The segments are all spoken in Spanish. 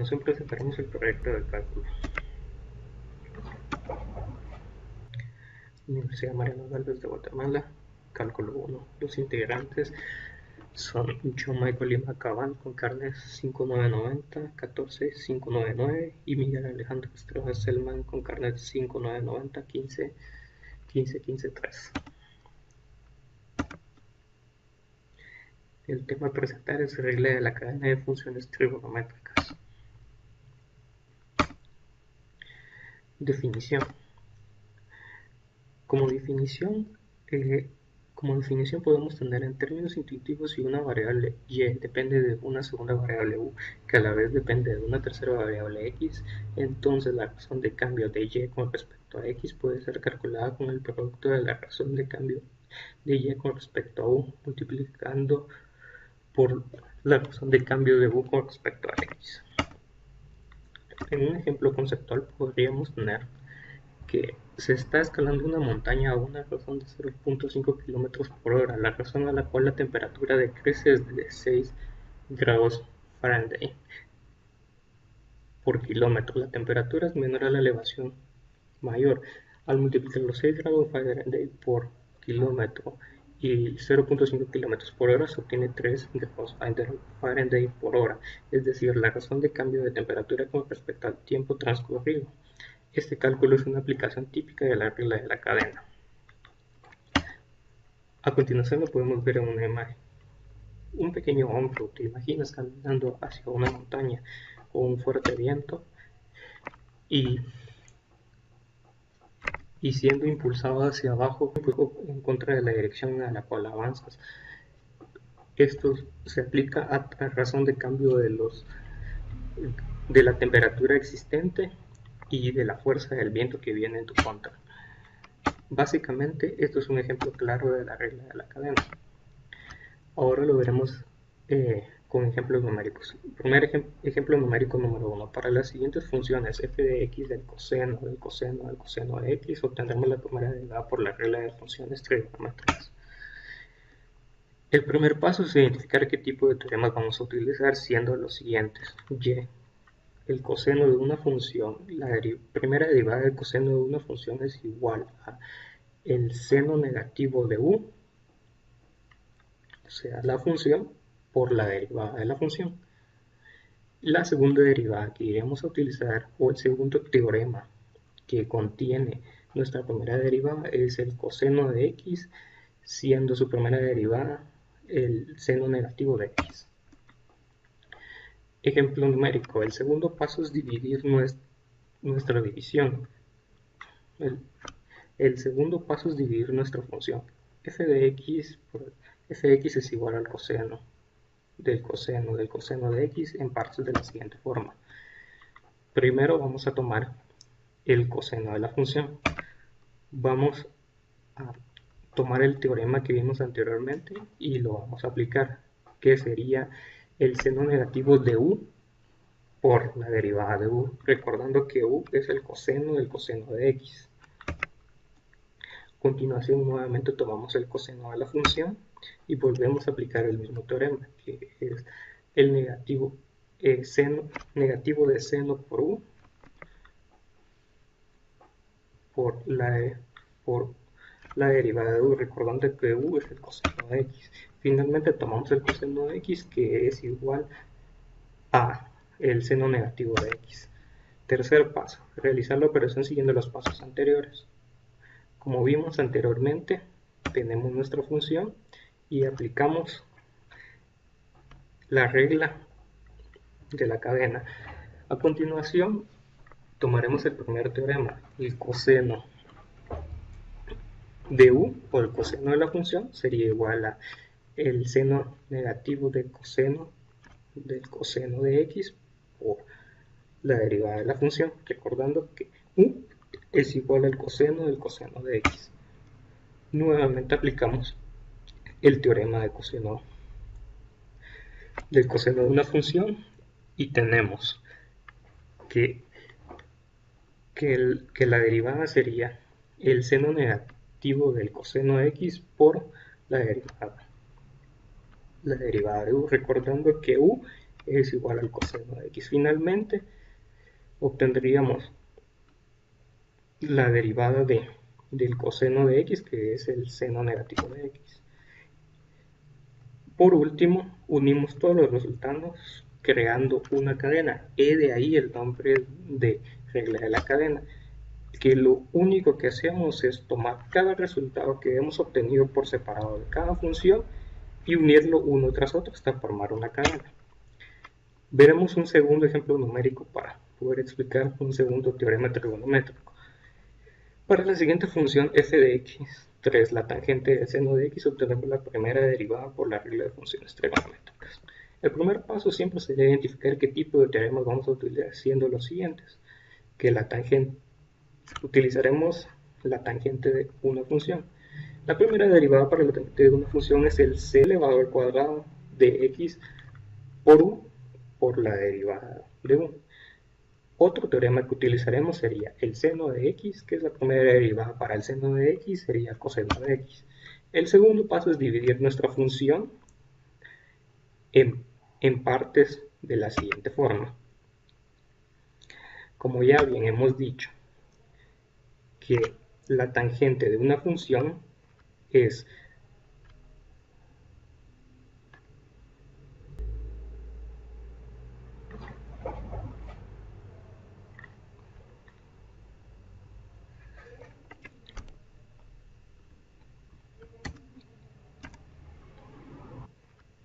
Siempre presentaremos el proyecto de cálculo. Universidad Mariano Gálvez de Guatemala, cálculo 1. Los integrantes son John Michael Lima Cabal con carnes 5990, 14599 y Miguel Alejandro Estrada Selman con carnes 5990, 15, 15, 15, 3. El tema a presentar es regla de la cadena de funciones trigonométricas. Definición. Como definición, eh, Como definición podemos tener en términos intuitivos si una variable y depende de una segunda variable u, que a la vez depende de una tercera variable x, entonces la razón de cambio de y con respecto a x puede ser calculada con el producto de la razón de cambio de y con respecto a u, multiplicando por la razón de cambio de u con respecto a x. En un ejemplo conceptual podríamos tener que se está escalando una montaña a una razón de 0.5 km por hora, la razón a la cual la temperatura decrece es de 6 grados Fahrenheit por kilómetro. La temperatura es menor a la elevación mayor. Al multiplicar los 6 grados Fahrenheit por kilómetro y 0.5 km por hora se obtiene 3 grados Fahrenheit por hora, es decir, la razón de cambio de temperatura con respecto al tiempo transcurrido. Este cálculo es una aplicación típica de la regla de la cadena. A continuación lo podemos ver en una imagen. Un pequeño hombre, te imaginas caminando hacia una montaña con un fuerte viento y, siendo impulsado hacia abajo en contra de la dirección a la cual avanzas. Esto se aplica a razón de cambio de la temperatura existente y de la fuerza del viento que viene en tu contra. Básicamente, esto es un ejemplo claro de la regla de la cadena. Ahora lo veremos con ejemplos numéricos. Primer ejemplo numérico número 1. Para las siguientes funciones f de x del coseno, del coseno, del coseno de x, obtendremos la primera derivada por la regla de funciones trigonométricas. El primer paso es identificar qué tipo de teoremas vamos a utilizar, siendo los siguientes. Y. El coseno de una función, la primera derivada del coseno de una función es igual a el seno negativo de u, o sea, la función, por la derivada de la función. La segunda derivada que iremos a utilizar, o el segundo teorema que contiene nuestra primera derivada, es el coseno de x, siendo su primera derivada el seno negativo de x. Ejemplo numérico. El segundo paso es dividir nuestra división. El segundo paso es dividir nuestra función. F de x es igual al coseno del coseno de x en partes de la siguiente forma. Primero vamos a tomar el coseno de la función. Vamos a tomar el teorema que vimos anteriormente y lo vamos a aplicar, que sería el seno negativo de u por la derivada de u, recordando que u es el coseno del coseno de x. A continuación, nuevamente tomamos el coseno de la función y volvemos a aplicar el mismo teorema, que es el negativo de seno por u por la derivada de u, recordando que u es el coseno de x. Finalmente tomamos el coseno de x, que es igual a el seno negativo de x. Tercer paso, realizar la operación siguiendo los pasos anteriores. Como vimos anteriormente, tenemos nuestra función y aplicamos la regla de la cadena. A continuación, tomaremos el primer teorema, el coseno de u, o el coseno de la función, sería igual a el seno negativo del coseno de x por la derivada de la función, recordando que u es igual al coseno del coseno de x. Nuevamente aplicamos el teorema del coseno de una función y tenemos que la derivada sería el seno negativo del coseno de x por la derivada de u, recordando que u es igual al coseno de x. Finalmente obtendríamos la derivada del coseno de x, que es el seno negativo de x. Por último, unimos todos los resultados creando una cadena, y de ahí el nombre de regla de la cadena, que lo único que hacemos es tomar cada resultado que hemos obtenido por separado de cada función y unirlo uno tras otro hasta formar una cadena. Veremos un segundo ejemplo numérico para poder explicar un segundo teorema trigonométrico. Para la siguiente función f de x, la tangente del seno de x, obtenemos la primera derivada por la regla de funciones trigonométricas. El primer paso siempre sería identificar qué tipo de teoremas vamos a utilizar, siendo los siguientes: que la tangente, utilizaremos la tangente de una función. La primera derivada para la tangente de una función es el c elevado al cuadrado de x por u por la derivada de 1. Otro teorema que utilizaremos sería el seno de x, que es la primera derivada para el seno de x, sería coseno de x. El segundo paso es dividir nuestra función en partes de la siguiente forma. Como ya bien hemos dicho, que la tangente de una función es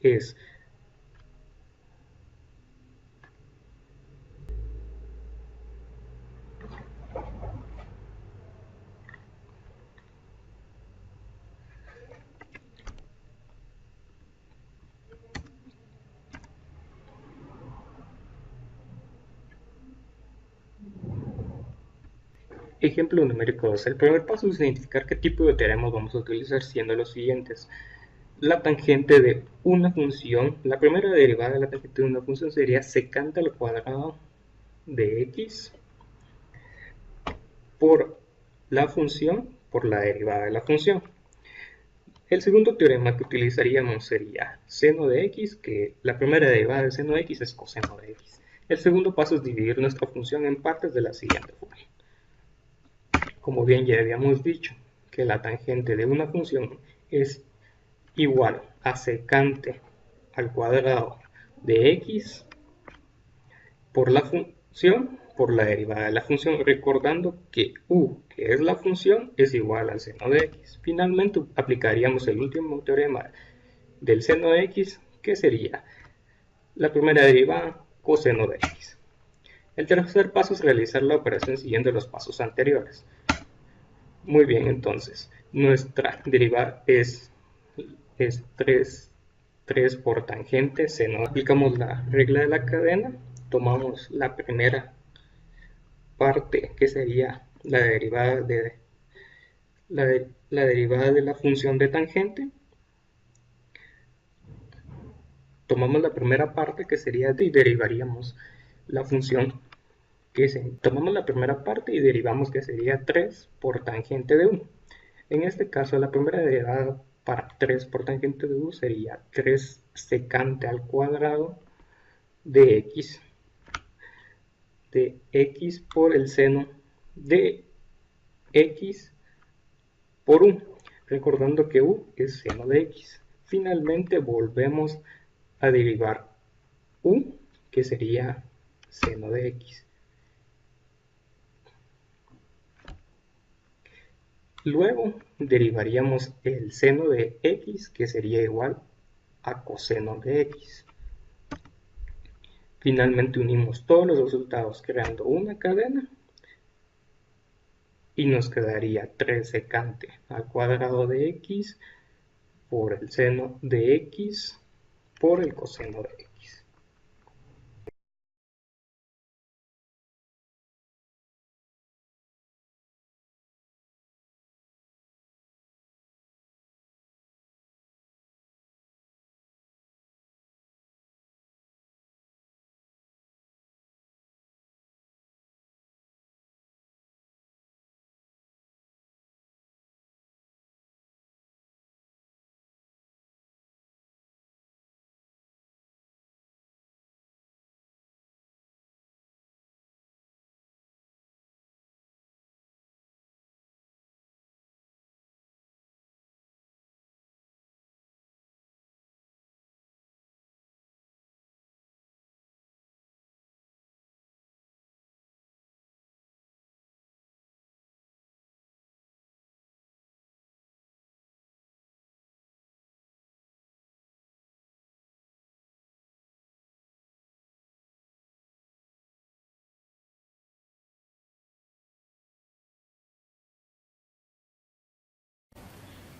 es ejemplo numérico 2. El primer paso es identificar qué tipo de teoremas vamos a utilizar, siendo los siguientes: la tangente de una función, la primera derivada de la tangente de una función sería secante al cuadrado de x por la función por la derivada de la función. El segundo teorema que utilizaríamos sería seno de x, que la primera derivada de seno de x es coseno de x. El segundo paso es dividir nuestra función en partes de la siguiente forma. Como bien ya habíamos dicho, que la tangente de una función es igual a secante al cuadrado de x por la función por la derivada de la función, recordando que u, que es la función, es igual al seno de x. Finalmente aplicaríamos el último teorema del seno de x, que sería la primera derivada coseno de x. El tercer paso es realizar la operación siguiendo los pasos anteriores. Muy bien, entonces nuestra derivada es 3 por tangente seno. Aplicamos la regla de la cadena, tomamos la primera parte, que sería la derivada de la función de tangente. Tomamos la primera parte, que sería y derivaríamos la función tomamos la primera parte y derivamos que sería 3 por tangente de 1. En este caso, la primera derivada para 3 por tangente de u sería 3 secante al cuadrado de x por el seno de x por u, recordando que u es seno de x. Finalmente volvemos a derivar u, que sería seno de x. Luego derivaríamos el seno de x, que sería igual a coseno de x. Finalmente unimos todos los resultados creando una cadena y nos quedaría 3 secante al cuadrado de x por el seno de x por el coseno de x.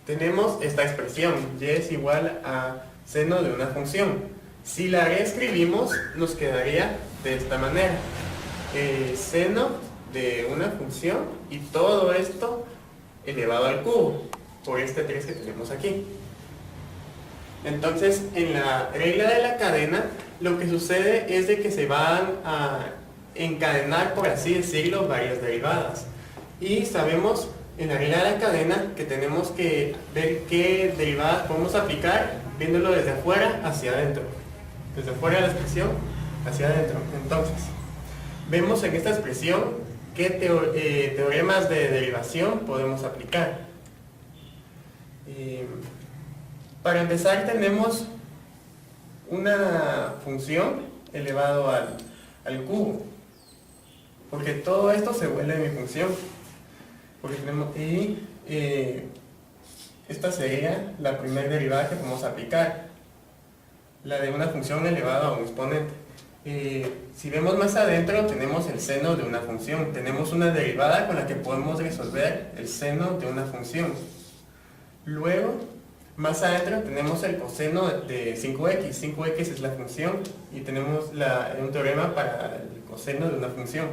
tenemos esta expresión, y es igual a seno de una función. Si la reescribimos, nos quedaría de esta manera. Seno de una función y todo esto elevado al cubo, por este 3 que tenemos aquí. Entonces, en la regla de la cadena, lo que sucede es de que se van a encadenar, por así decirlo, varias derivadas. Y sabemos en la regla de la cadena que tenemos que ver qué derivadas podemos aplicar viéndolo desde afuera hacia adentro. Desde afuera de la expresión hacia adentro. Entonces, vemos en esta expresión qué teoremas de derivación podemos aplicar. Para empezar, tenemos una función elevado al cubo, porque todo esto se vuelve mi función. Porque tenemos, esta sería la primera derivada que podemos aplicar, la de una función elevada a un exponente. Si vemos más adentro, tenemos el seno de una función. Tenemos una derivada con la que podemos resolver el seno de una función. Luego, más adentro tenemos el coseno de 5x. 5x es la función y tenemos un teorema para el coseno de una función.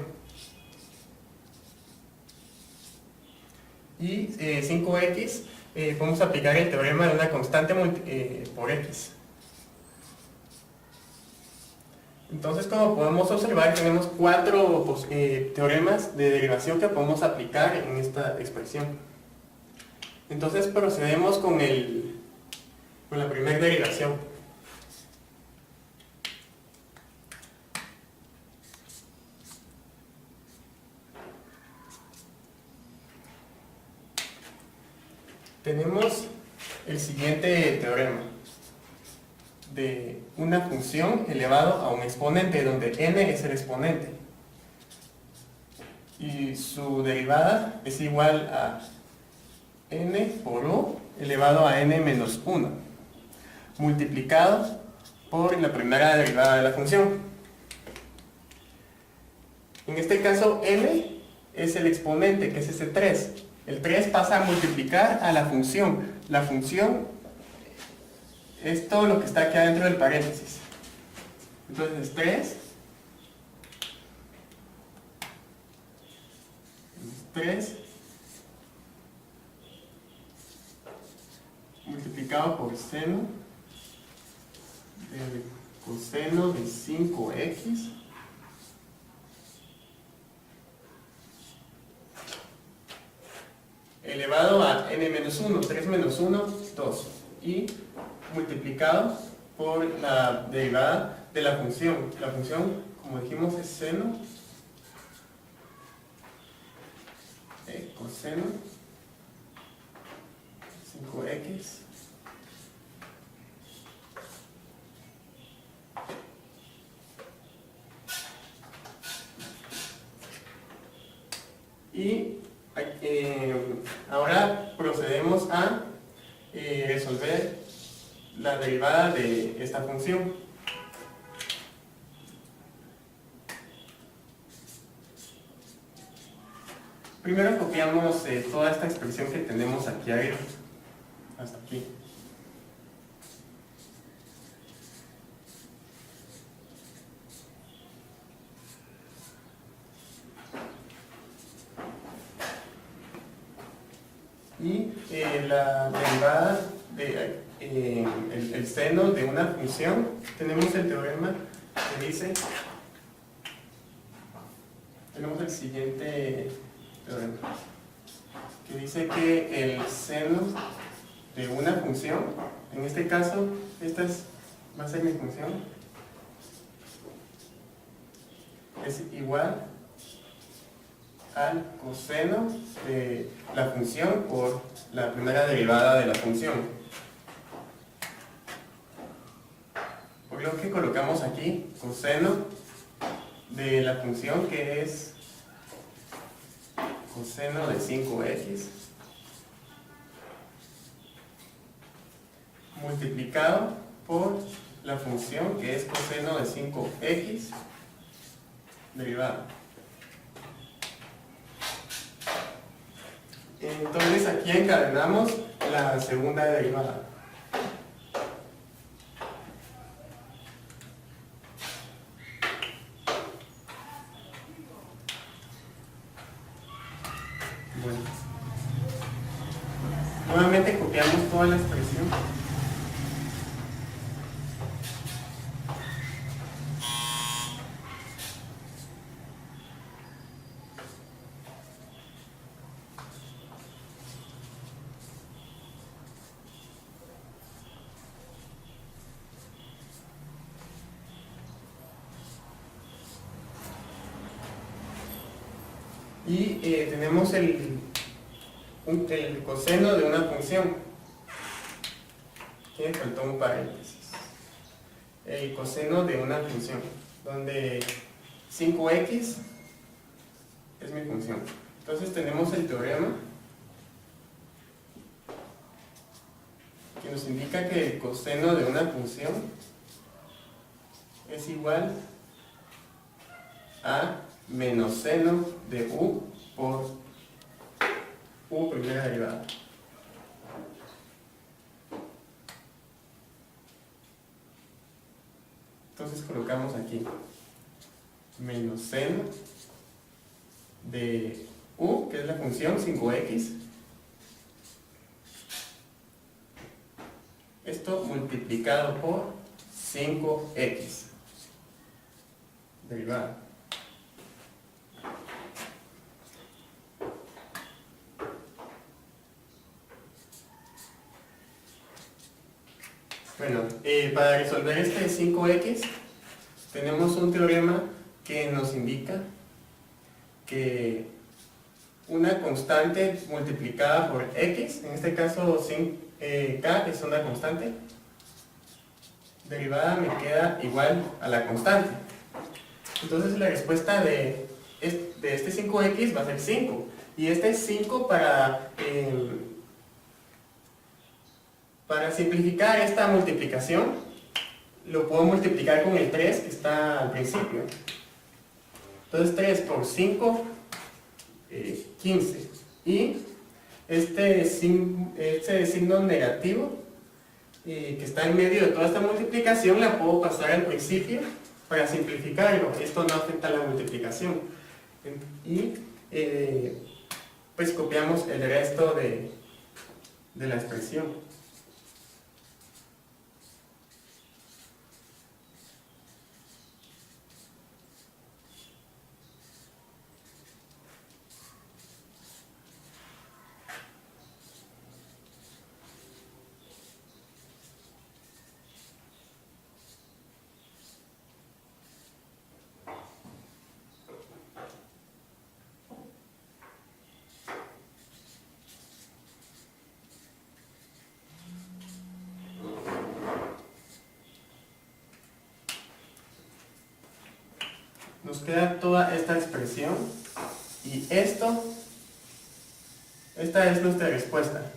Y 5x, podemos aplicar el teorema de una constante por x. Entonces, como podemos observar, tenemos 4 teoremas de derivación que podemos aplicar en esta expresión. Entonces procedemos con la primera derivación. Tenemos el siguiente teorema de una función elevado a un exponente, donde n es el exponente. Y su derivada es igual a n por u elevado a n menos 1, multiplicado por la primera derivada de la función. En este caso, n es el exponente, que es ese 3. El 3 pasa a multiplicar a la función. La función es todo lo que está aquí adentro del paréntesis. Entonces, 3 multiplicado por seno del coseno de 5x elevado a n menos 1, 3 menos 1, 2, y multiplicado por la derivada de la función. La función, como dijimos, es seno de coseno 5x y ahora procedemos a resolver la derivada de esta función. Primero copiamos toda esta expresión que tenemos aquí arriba, hasta aquí. Y la derivada de el seno de una función, tenemos el teorema que dice, tenemos el siguiente teorema, que dice que el seno de una función, en este caso, va a ser mi función, es igual al coseno de la función por la primera derivada de la función. Por lo que colocamos aquí coseno de la función, que es coseno de 5x multiplicado por la función, que es coseno de 5x derivada. Entonces aquí encadenamos la segunda derivada. Bueno, nuevamente copiamos toda la expresión. Y tenemos el coseno de una función. Aquí me faltó un paréntesis. El coseno de una función, donde 5x es mi función. Entonces tenemos el teorema que nos indica que el coseno de una función es igual a menos seno de u por u primera derivada. Entonces colocamos aquí menos seno de u, que es la función 5x. Esto multiplicado por 5x derivada. Bueno, para resolver este 5x tenemos un teorema que nos indica que una constante multiplicada por x, en este caso k es una constante, derivada me queda igual a la constante. Entonces la respuesta de este 5x va a ser 5. Y este es 5 para simplificar esta multiplicación, lo puedo multiplicar con el 3 que está al principio. Entonces 3 por 5, 15. Y este signo negativo que está en medio de toda esta multiplicación la puedo pasar al principio para simplificarlo. Esto no afecta a la multiplicación. Y pues copiamos el resto de la expresión. Nos queda toda esta expresión y esta es nuestra respuesta.